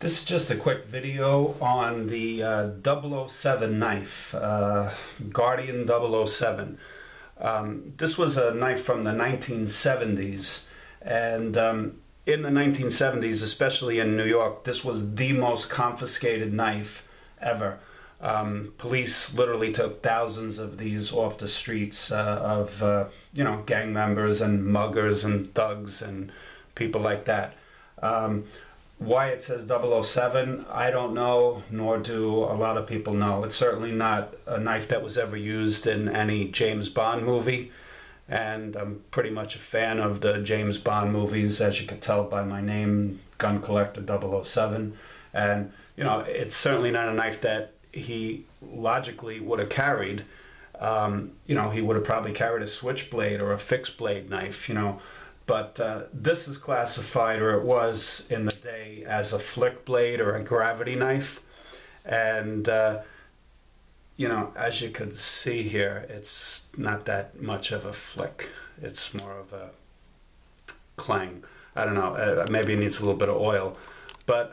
This is just a quick video on the 007 knife, Guardian 007. This was a knife from the 1970s, and in the 1970s, especially in New York, this was the most confiscated knife ever. Police literally took thousands of these off the streets of gang members and muggers and thugs and people like that. Why it says 007, I don't know, nor do a lot of people know. It's certainly not a knife that was ever used in any James Bond movie, and I'm pretty much a fan of the James Bond movies, as you could tell by my name, Gun Collector 007. And, it's certainly not a knife that he logically would have carried. He would have probably carried a switchblade or a fixed blade knife, But this is classified, or it was in the day, as a flick blade or a gravity knife. And, as you can see here, it's not that much of a flick. It's more of a clang. I don't know, maybe it needs a little bit of oil. But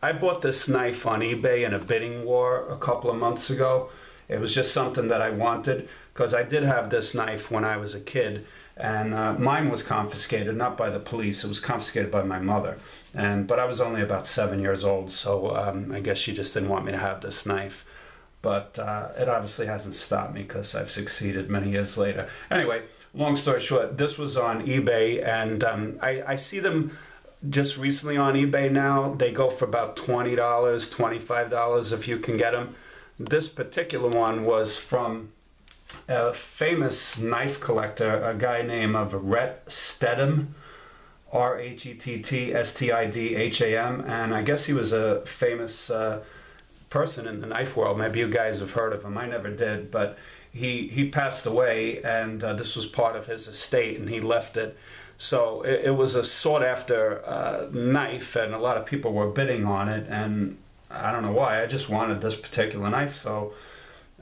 I bought this knife on eBay in a bidding war a couple of months ago. It was just something that I wanted, because I did have this knife when I was a kid. And mine was confiscated, not by the police. It was confiscated by my mother. But I was only about 7 years old, so I guess she just didn't want me to have this knife. But it obviously hasn't stopped me, because I've succeeded many years later. Anyway, long story short, this was on eBay, and I see them just recently on eBay now. They go for about $20, $25 if you can get them. This particular one was from a famous knife collector, a guy named Rhett Stidham, R-H-E-T-T-S-T-I-D-H-A-M, and I guess he was a famous person in the knife world. Maybe you guys have heard of him. I never did, but he passed away, and this was part of his estate, and he left it. So it was a sought-after knife, and a lot of people were bidding on it, and I don't know why. I just wanted this particular knife, so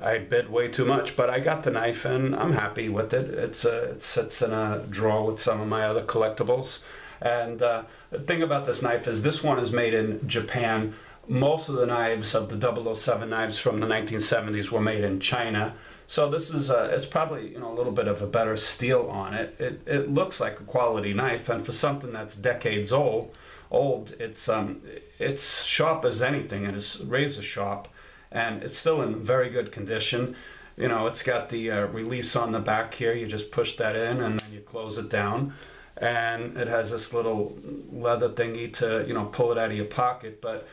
I bid way too much, but I got the knife and I'm happy with it. It sits in a drawer with some of my other collectibles. And the thing about this knife is this one is made in Japan. Most of the knives of the 007 knives from the 1970s were made in China. So this is it's probably a little bit of a better steel on it. It looks like a quality knife, and for something that's decades old, it's sharp as anything, and it's razor sharp. And it's still in very good condition. It's got the release on the back here. You just push that in and then you close it down. And it has this little leather thingy to, pull it out of your pocket. But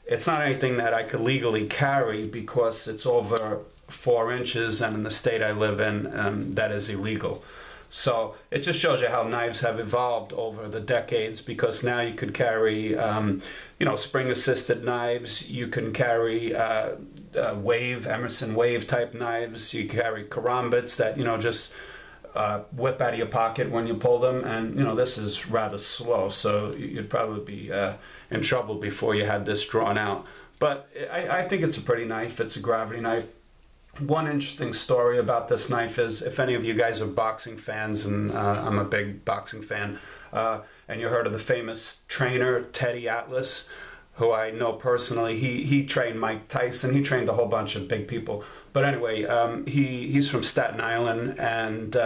it's not anything that I could legally carry, because it's over 4 inches, and in the state I live in, that is illegal. So it just shows you how knives have evolved over the decades, because now you could carry, spring-assisted knives. You can carry Emerson wave type knives. You carry karambits that, just whip out of your pocket when you pull them. And, this is rather slow, so you'd probably be in trouble before you had this drawn out. But I think it's a pretty knife. It's a gravity knife. One interesting story about this knife is, if any of you guys are boxing fans, and I'm a big boxing fan, and you heard of the famous trainer Teddy Atlas, who I know personally. He trained Mike Tyson. He trained a whole bunch of big people. But anyway, he's from Staten Island and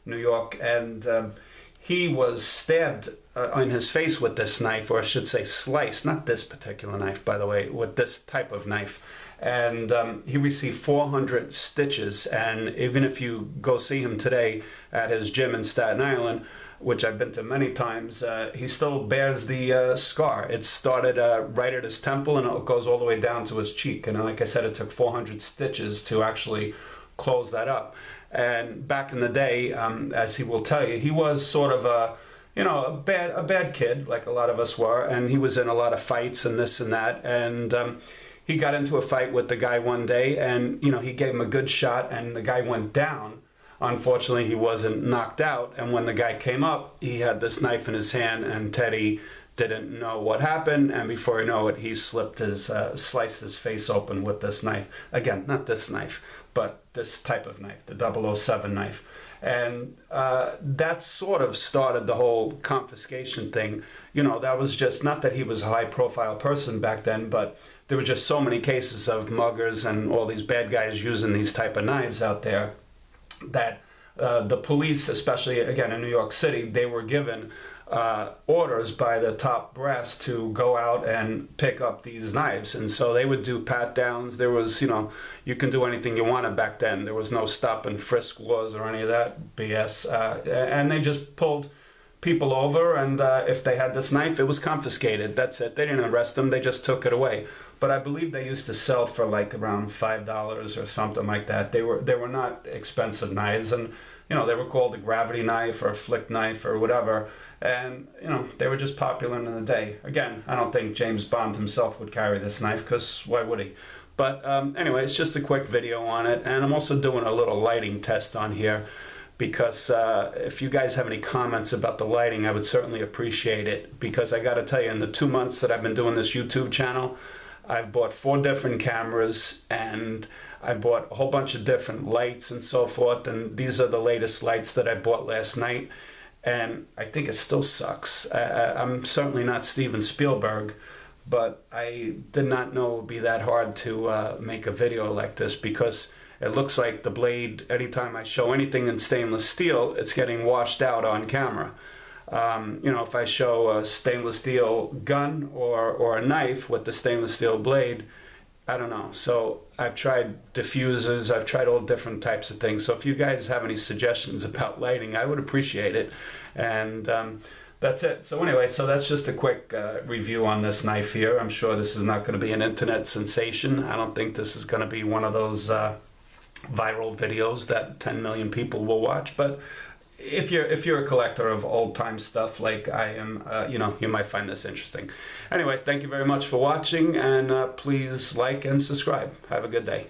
New York, and he was stabbed in his face with this knife, or I should say sliced, not this particular knife, by the way, with this type of knife. And he received 400 stitches, and even if you go see him today at his gym in Staten Island, which I've been to many times, he still bears the scar. It started right at his temple, and it goes all the way down to his cheek. And like I said, it took 400 stitches to actually close that up. And back in the day, as he will tell you, he was sort of a bad kid, like a lot of us were, and he was in a lot of fights and this and that. And he got into a fight with the guy one day, and he gave him a good shot, and the guy went down. Unfortunately, he wasn't knocked out, and when the guy came up, he had this knife in his hand, and Teddy didn't know what happened, and before you know it, he sliced his face open with this knife. Again, not this knife, but this type of knife, the 007 knife. And that sort of started the whole confiscation thing. You know, that was just, not that he was a high-profile person back then, but there were just so many cases of muggers and all these bad guys using these type of knives out there that the police, especially, again, in New York City, they were given orders by the top brass to go out and pick up these knives. And so they would do pat downs. There was, you know, you can do anything you wanted back then. There was no stop and frisk laws or any of that BS. And they just pulled people over, and if they had this knife, it was confiscated. That's it. They didn't arrest them. They just took it away. But I believe they used to sell for like around $5 or something like that. They were not expensive knives, and you know, they were called a gravity knife or a flick knife or whatever. And you know, they were just popular in the day. Again, I don't think James Bond himself would carry this knife, because why would he? But anyway, it's just a quick video on it, and I'm also doing a little lighting test on here, because if you guys have any comments about the lighting, I would certainly appreciate it, because I got to tell you, in the 2 months that I've been doing this YouTube channel, I've bought 4 different cameras, and I bought a whole bunch of different lights and so forth, and these are the latest lights that I bought last night, and I think it still sucks. I'm certainly not Steven Spielberg, but I did not know it would be that hard to make a video like this, because it looks like the blade, anytime I show anything in stainless steel, it's getting washed out on camera. You know, if I show a stainless steel gun or a knife with the stainless steel blade, I don't know. So I've tried diffusers, I've tried all different types of things. So if you guys have any suggestions about lighting, I would appreciate it. And that's it. So anyway, so that's just a quick review on this knife here. I'm sure this is not going to be an internet sensation. I don't think this is going to be one of those viral videos that 10 million people will watch, but if you're a collector of old-time stuff like I am, you know, you might find this interesting. Anyway, thank you very much for watching, and please like and subscribe. Have a good day.